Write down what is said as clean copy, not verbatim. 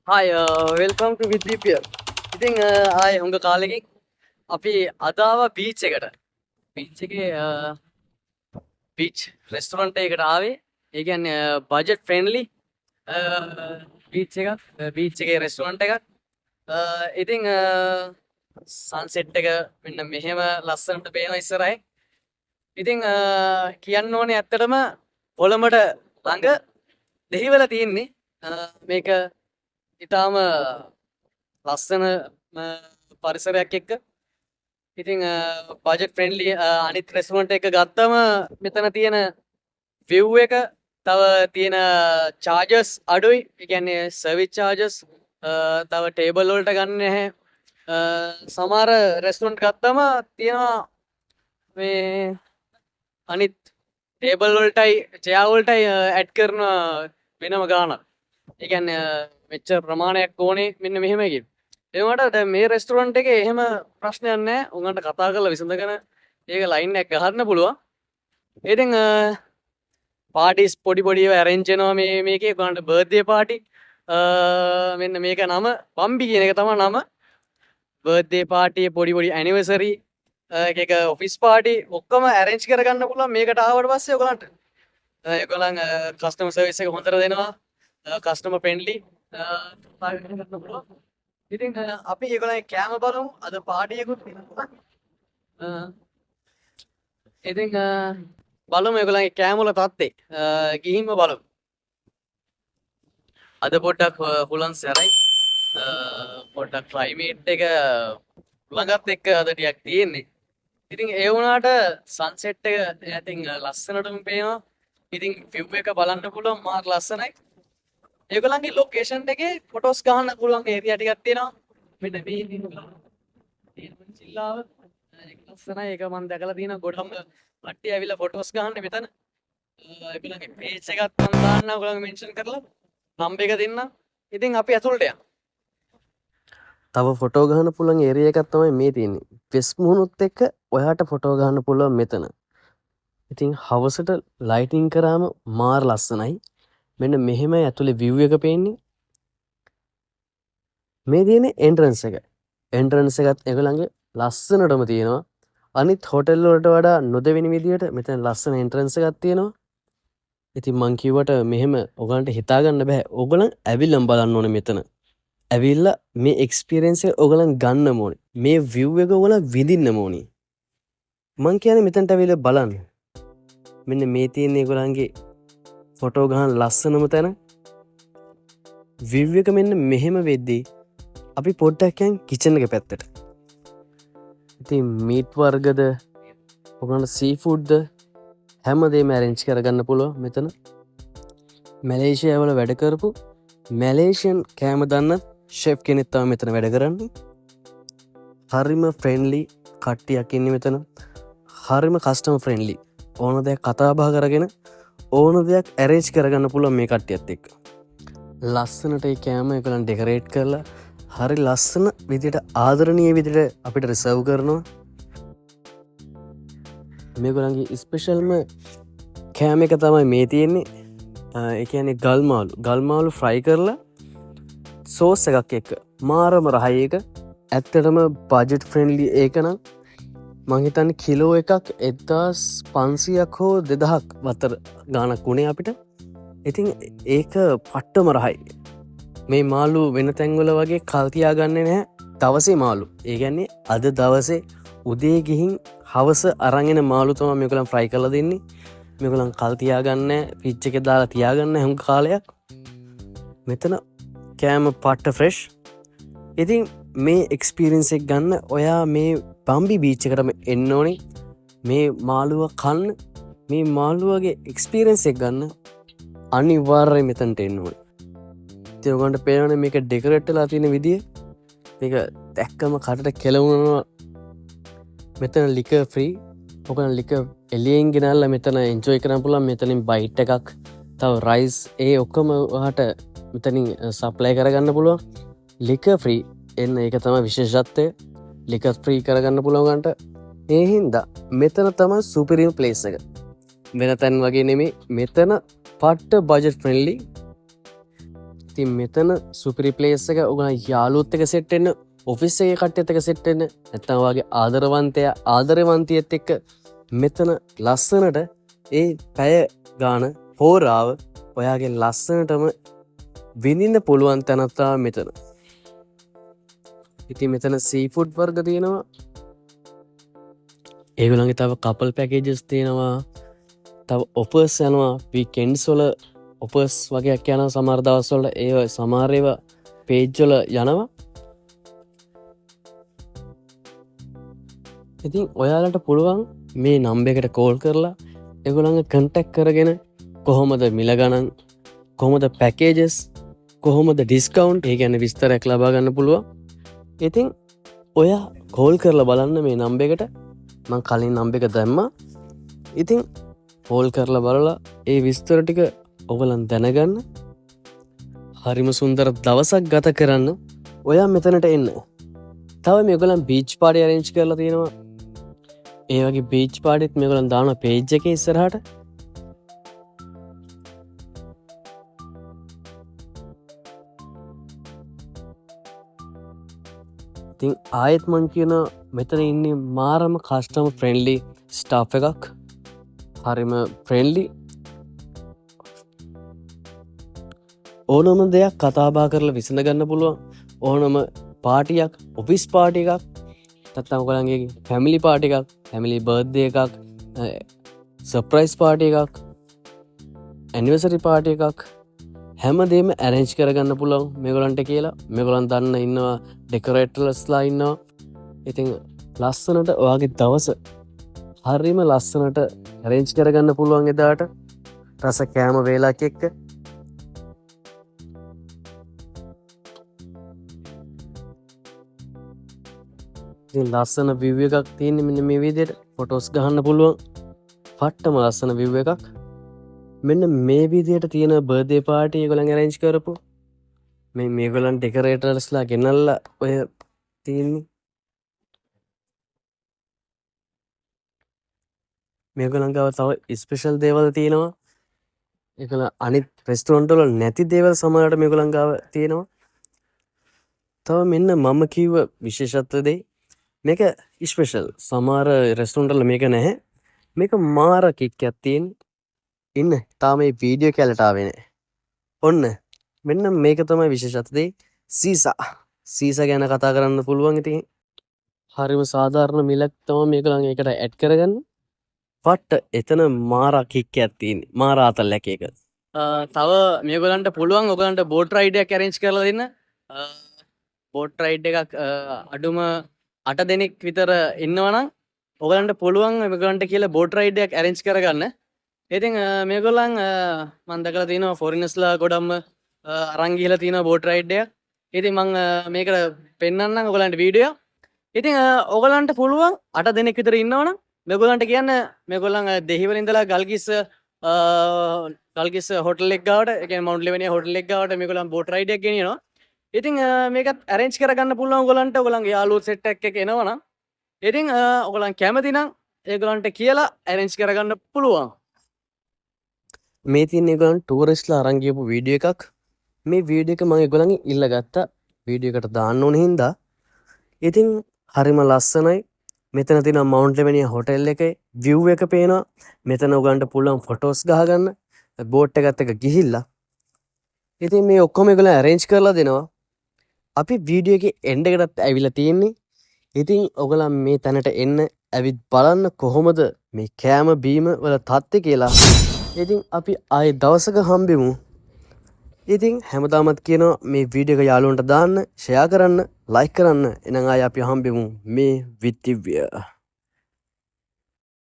Hi, welcome to with DPL. ඉතින් ආයේ හුඟ කාලෙකින් අපි අද ආවා බීච් එකට. බීච් එකේ බීච් රෙස්ටොරන්ට් එකකට ආවේ. ඒ කියන්නේ බජට් ෆ්‍රෙන්ඩ්ලි බීච් එකක්. බීච් එකේ රෙස්ටොරන්ට් එකක්. ඉතින් සන්සෙට් එක මෙන්න මෙහෙම ලස්සනට පේනවා ඉස්සරහින්. ඉතින් කියන්න ඕනේ ඇත්තටම කොළඹට ළඟ දෙහිවල තියෙන්නේ මේක ඉතාම ලස්සන පරිසරයක් එක්ක. ඉතින් බජට් ෆ්‍රෙන්ඩ්ලි අනිත් රෙස්ටොරන්ට් එක ගත්තම මෙතන තියෙන view එක තව තියෙන charges අඩුයි. ඒ කියන්නේ සර්විස් charges තව ටේබල් වලට ගන්න නැහැ. සමහර රෙස්ටොරන්ට් ගත්තම තියෙනවා මේ අනිත් ටේබල් වලටයි චෙයා වලටයි ඇඩ් කරන වෙනම ගාණක්. ඒ කියන්නේ මෙච්චර ප්‍රමාණයක් ඕනේ මෙන්න මෙහෙමකින්. ඒ වුණාට දැන් මේ රෙස්ටොරන්ට් එකේ එහෙම ප්‍රශ්නයක් නැහැ. උන්වන්ට කතා කරලා විසඳගෙන ඒක ලයින් එකක් ගහන්න පුළුවන්. ඉතින් පාටිස් පොඩි පොඩි ඒවා arrange වෙනවා මේකේ උන්වන්ට බර්ත්ඩේ පාටි. මෙන්න මේක නම බම්බි කියන එක තමයි නම. බර්ත්ඩේ පාටි පොඩි පොඩි ඇනිවර්සරි එක ඔෆිස් පාටි ඔක්කොම arrange කරගන්න පුළුවන් මේකට ආවට පස්සේ ඔයගලන්ට. ඒගොල්ලන් කස්ටමර් සර්විස් එක හොඳට දෙනවා. කස්ටමර් ෆ්‍රෙන්ඩ්ලි ඉතින් අපි ඒගොල්ලන්ගේ කෑම බලමු. අද පාටියකුත් තියෙනවා. ඉතින් බලමු ඒගොල්ලන්ගේ කෑම වල තත්ත්වේ. ගිහින්ම බලමු. අද පොඩ්ඩක් හුලන් සැරයි. පොඩ්ඩක් ක්ලයිමේට් එක ළඟත් එක්ක අද ටිකක් තියෙන්නේ. ඉතින් ඒ වුණාට සන්සෙට් එක ඉතින් ලස්සනටම පේනවා. ඉතින් view එක බලන්න පුළුවන් මාර ලස්සනයි. ඒගොල්ලන්ගේ ලොකේෂන් එකේ ෆොටෝස් ගන්න පුළුවන් ඒරියා ටිකක් තියෙනවා. මෙන්න මේ තියෙන චිල්ලාව ඒක ලස්සනයි. ඒක මම දැකලා තියෙනවා. ගොඩම කට්ටිය ඇවිල්ලා ෆොටෝස් ගන්න මෙතන. ඒගොල්ලන්ගේ පේජ් එකත් මම දාන්න ඔයගොල්ලන්ගේ මෙන්ෂන් කරලා නම්බර් එක දෙන්න. ඉතින් අපි ඇතුළට යමු. තව ෆොටෝ ගහන්න පුළුවන් ඒරියා එකක් තමයි මේ තියෙන්නේ. වෙස් මුහුණුත් එක්ක ඔයාට ෆොටෝ ගහන්න පුළුවන් මෙතන. ඉතින් හවසට ලයිටින් කරාම මාර ලස්සනයි. මෙන්න මෙහෙමයි ඇතුලේ view එක පේන්නේ. මේ තියෙන්නේ entrance එක. entrance එකත් ඒගොල්ලන්ගේ ලස්සනටම තියෙනවා. අනිත් හොටෙල් වලට වඩා නොදෙවෙනි විදියට මෙතන ලස්සන entrance එකක් තියෙනවා. ඉතින් මං කිව්වට මෙහෙම ඔයගලන්ට හිතා ගන්න බෑ. ඔයගලන් ඇවිල්ලා බලන්න ඕනේ මෙතන. ඇවිල්ලා මේ එක්ස්පීරියන්ස් එක ඔයගලන් ගන්න ඕනේ. මේ view එක ඔයගලන් විඳින්න ඕනේ. මං කියන්නේ මෙතනට ඇවිල්ලා බලන්න. මෙන්න මේ තියෙන ඒගොල්ලන්ගේ ෆොටෝ ගහන ලස්සනම තැන. view එක මෙන්න මෙහෙම වෙද්දී අපි පොඩ්ඩක් යන් කිචන් එක පැත්තට. ඉතින් මීට් වර්ගද ඔයගලන්ට සී ෆුඩ්ද හැමදේම arrange කරගන්න පුළුවන් මෙතන. මැලේසියාව වල වැඩ කරපු මැලේසියන් කෑම දන්න ෂෙෆ් කෙනෙක් තමයි මෙතන වැඩ කරන්නේ. හරිම ෆ්‍රෙන්ඩ්ලි කට්ටියක් ඉන්නේ මෙතන. හරිම කස්ටමර් ෆ්‍රෙන්ඩ්ලි. ඕන දෙයක් කතා බහ කරගෙන ඕන දෙයක් arrange කරගන්න පුළුවන් මේ කට්ටියත් එක්ක. ලස්සනට ඒ කෑම ඒගොල්ලන් ඩෙකරේට් කරලා හරි ලස්සන විදියට ආදරණීය විදියට අපිට රිසර්ව් කරනවා. මේගොල්ලන්ගේ ස්පෙෂල්ම කෑම එක තමයි මේ තියෙන්නේ. ඒ කියන්නේ ගල්මාලු ෆ්‍රයි කරලා සෝස් එකක් එක්ක මාරම රහයි එක. ඇත්තටම බජට් ෆ්‍රෙන්ඩ්ලි ඒක නම් මං හිතන්නේ කිලෝ එකක් 1500ක් හෝ 2000ක් වතර ගාණක් වුණේ අපිට. ඉතින් ඒක පට්ටම රහයි. මේ මාළු වෙන තැන්වල වගේ කල් තියාගන්නේ නැහැ. දවසේ මාළු. ඒ කියන්නේ අද දවසේ උදේ ගිහින් හවස අරන් එන මාළු තමයි මේගොල්ලන් ෆ්‍රයි කරලා දෙන්නේ. මේගොල්ලන් කල් තියාගන්නේ නැහැ. ෆ්‍රිජ් එකේ දාලා තියාගන්නේ නැහැ හුඟ කාලයක්. මෙතන කෑම පට්ට ෆ්‍රෙෂ්. ඉතින් මේ එක්ස්පීරියන්ස් එක ගන්න ඔයා මේ බම්බි බීච් එකටම එන්න ඕනේ. මේ මාළුව කන්න මේ මාළුවගේ එක්ස්පීරියන්ස් එක ගන්න අනිවාර්යයෙන් මෙතනට එන්න ඕනේ. ඉතින් ඔයගොල්ලන්ට පේනවනේ මේක ඩෙකරේට් වෙලා තියෙන විදිය. මේක දැක්කම කටට කෙලවුණා. මෙතන ලිකර් ෆ්‍රී. ඔයගොල්ලන් ලිකර් එළියෙන් ගෙනල්ලා මෙතන එන්ජොයි කරන්න පුළුවන්. මෙතනින් බයිට් එකක් තව රයිස් ඒ ඔක්කොම ඔයාට මෙතනින් සප්ලයි කරගන්න පුළුවන්. ලිකර් ෆ්‍රී එන්න ඒක තමයි විශේෂත්වය. ලිකර් ෆ්‍රී කරගන්න පුළුවන් ගන්නට. ඒ හින්දා මෙතන තමයි සුපිරිම ප්ලේස් එක. වෙන තැන් වගේ නෙමෙයි. මෙතන පට්ට බජට් ෆ්‍රෙන්ඩ්ලි. ඉතින් මෙතන සුපිරි ප්ලේස් එක ඔයගොල්ලන් යාළුවොත් එක්ක සෙට් වෙන්න, ඔෆිස් එකේ කට්ටියත් එක්ක සෙට් වෙන්න, නැත්නම් ඔයාගේ ආදරවන්තයා ආදරවන්තියත් එක්ක මෙතන ලස්සනට ඒ පැය ගාන හෝරාව ඔයාගේ ලස්සනටම විඳින්න පුළුවන් තැනක් තමයි මෙතන. ඉතින් මෙතන සීෆුඩ් වර්ග තියෙනවා. ඒගොල්ලන්ගේ තව කපල් පැකේජස් තියෙනවා. තව ඔෆර්ස් යනවා. වීකෙන්ඩ්ස් වල ඔෆර්ස් වගේක් යනවා සමහර දවස්වල. ඒ සමහර ඒවා පේජ් වල යනවා. ඉතින් ඔයාලට පුළුවන් මේ නම්බර් එකට කෝල් කරලා ඒගොල්ලන්ගේ කන්ටැක්ට් කරගෙන කොහොමද මිල ගණන්, කොහොමද පැකේජස්, කොහොමද ඩිස්කවුන්ට්, ඒ කියන්නේ විස්තරයක් ලබා ගන්න පුළුවන්. ඉතින් ඔයා කෝල් කරලා බලන්න මේ නම්බර් එකට. මං කලින් නම්බර් එක දැම්මා. ඉතින් කෝල් කරලා බලලා ඒ විස්තර ටික ඔයගලන් දැනගන්න. හරිම සුන්දර දවසක් ගත කරන්න ඔයා මෙතනට එන්න. තව මේගොල්ලන් බීච් පාටි අරේන්ජ් කරලා තියෙනවා. ඒ වගේ බීච් පාටිත් මේගොල්ලන් දානවා පේජ් එකේ ඉස්සරහට. ඉතින් ආයෙත් මං කියන මෙතන ඉන්නේ මාරම කස්ටමර් ෆ්‍රෙන්ඩ්ලි ස්ටාෆ් එකක්. හරිම ෆ්‍රෙන්ඩ්ලි. ඕනම දෙයක් කතා බහ කරලා විසඳ ගන්න පුළුවන්. ඕනම පාටියක්, ඔෆිස් පාටි එකක්, නැත්නම් ඔයගලන්ගේ ෆැමිලි පාටි එකක්, ෆැමිලි බර්ත්ඩේ එකක්, සර්ප්‍රයිස් පාටි එකක්, ඇනිවර්සරි පාටි එකක්, හැමදේම ඇරේන්ජ් කරගන්න පුළුවන් මේගොල්ලන්ට කියලා. මේගොල්ලන් දන්න ඉන්නවා ඩෙකොරේටර්ස්ලා ඉන්නවා. ඉතින් ලස්සනට ඔයාගේ දවස හරිම ලස්සනට ඇරේන්ජ් කරගන්න පුළුවන් එදාට රස කෑම වේලක් එක්ක. ඉතින් ලස්සන view එකක් තියෙන්නේ මෙන්න මේ විදිහට ෆොටෝස් ගහන්න පුළුවන්. පට්ටම ලස්සන view එකක්. මෙන්න මේ විදිහට තියෙන බර්ත්ඩේ පාටි ඒගොල්ලන් arrange කරපු මේගොල්ලන් ඩෙකොරේටර්ස්ලා ගෙනල්ලා ඔය තියෙන්නේ. මේගොල්ලන් ගාව තව ස්පෙෂල් දේවල් තියෙනවා. ඒකල අනිත් රෙස්ටොරන්ට් වල නැති දේවල් සමහරට මේගොල්ලන් ගාව තියෙනවා. තව මෙන්න මම කිව්ව විශේෂත්ව දෙයි. මේක ස්පෙෂල්. සමහර රෙස්ටොරන්ට් වල මේක නැහැ. මේක මාර කික් එකක් තියෙන. ඉන්න තාම මේ වීඩියෝ කැලට ආවේ නැහැ. ඔන්න මෙන්න මේක තමයි විශේෂත්ව දෙයි. සීසා ගැන කතා කරන්න පුළුවන්. ඉතින් හරිම සාධාරණ මිලක් තමයි මේගොල්ලන් ඒකට ඇඩ් කරගන්න. පට්ට එතන මාර කික් එකක් තියෙන්නේ. මාර ආතල්ලක් එක. තව මේගොල්ලන්ට පුළුවන් ඔයගලන්ට බෝට් රයිඩ් එකක් arrange කරලා දෙන්න. බෝට් රයිඩ් එකක් අඩුම 8 දෙනෙක් විතර ඉන්නවනම් ඔයගලන්ට පුළුවන් මේගොල්ලන්ට කියලා බෝට් රයිඩ් එකක් arrange කරගන්න. ඉතින් මේගොල්ලන් මම දැකලා තියෙනවා ෆොරිනර්ස්ලා ගොඩක්ම අරන් ගිහලා තියෙනවා බෝට් රයිඩ් එකක්. ඉතින් මම මේකට පෙන්නන්නම් ඔයගලන්ට වීඩියෝ. ඉතින් ඔයගලන්ට පුළුවන් 8 දෙනෙක් විතර ඉන්නවනම් මේගොල්ලන්ට කියන්න මේගොල්ලන් දෙහිවල ඉඳලා ගල්කිස්ස හොටල් එක ගාවට, ඒ කියන්නේ මවුන්ට් ලෙවනියා හොටල් එක ගාවට මේගොල්ලන් බෝට් රයිඩ් එකක් ගෙනියනවා. ඉතින් මේකත් arrange කරගන්න පුළුවන් ඔයගලන්ට. ඔයගලන්ගේ යාළුවෝ සෙට් එකක් එනවනම් ඉතින් ඔයගලන් කැමති නම් ඒගොල්ලන්ට කියලා arrange කරගන්න පුළුවන්. මේ තියෙන ඒගොල්ලන් ටූරිස්ට්ලා අරන් ගියපු වීඩියෝ එකක්. මේ වීඩියෝ එක මම ඒගොල්ලන්ගෙන් ඉල්ලගත්තා වීඩියෝ එකට දාන්න ඕන හින්දා. ඉතින් හරිම ලස්සනයි. මෙතන තියෙන මවුන්ට් ලෙවනියා හොටෙල් එකේ view එක පේනවා. මෙතන ඔයගලන්ට පුළුවන් ෆොටෝස් ගහගන්න බෝට් එකත් එක්ක ගිහිල්ලා. ඉතින් මේ ඔක්කොම ඒගොල්ලන් arrange කරලා දෙනවා. අපි වීඩියෝ එකේ එන්ඩ් එකටත් ඇවිල්ලා තියෙන්නේ. ඉතින් ඔයගලන් මේ තැනට එන්න ඇවිත් බලන්න කොහොමද මේ කෑම බීම වල තත්ත්වය කියලා. ඉතින් අපි ආයේ දවසක හම්බෙමු. ඉතින් හැමදාමත් කියනවා මේ වීඩියෝ එක යාළුවන්ට දාන්න, ෂෙයා කරන්න, ලයික් කරන්න. එහෙනම් ආයේ අපි හම්බෙමු මේ විත් දිව්‍ය.